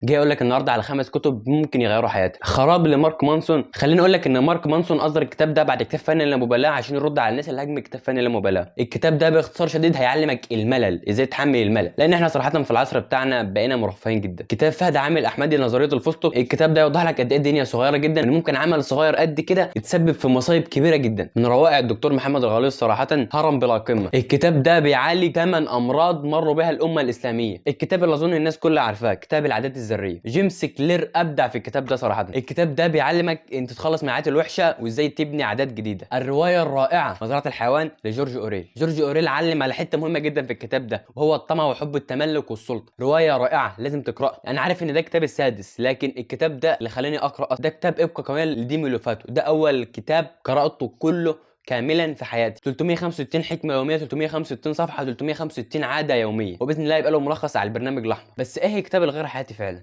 جاي اقول لك النهارده على 5 كتب ممكن يغيروا حياتك. خراب لمارك مانسون. خليني اقول لك ان مارك مانسون اصدر الكتاب ده بعد كتاب فن اللامبالاه عشان يرد على الناس اللي هاجمت كتاب فن اللامبالاه. الكتاب ده باختصار شديد هيعلمك الملل، ازاي تحمل الملل، لان احنا صراحه في العصر بتاعنا بقينا مرفهين جدا. كتاب فهد عامل احمدي نظريه الفستق. الكتاب ده يوضح لك قد ايه الدنيا صغيره جدا، ان ممكن عمل صغير قد كده يتسبب في مصايب كبيره جدا. من روائع الدكتور محمد الغليظ صراحه هرم بلا قمه. الكتاب ده بيعالج 8 امراض مروا بها الامه الاسلاميه. الكتاب اللي اظن الناس كلها عارفاه، كتاب العادات الذريه. جيمس كلير ابدع في الكتاب ده صراحه. الكتاب ده بيعلمك انت تتخلص من العادات الوحشه وازاي تبني عادات جديده. الروايه الرائعه مزرعه الحيوان لجورج اوريل. جورج اوريل علم على حته مهمه جدا في الكتاب ده، وهو الطمع وحب التملك والسلطه. روايه رائعه لازم تقراها. انا عارف ان ده كتاب السادس، لكن الكتاب ده اللي خلاني اقرا ده كتاب ابقى كمان لديمي لوفاتو. ده اول كتاب قراته كله كاملا في حياتي. 365 حكمه يوميه، 365 صفحه، 365 عاده يوميه، وباذن الله يبقى له ملخص على البرنامج الاحمر. بس ايه الكتاب اللي غير حياتي فعلا؟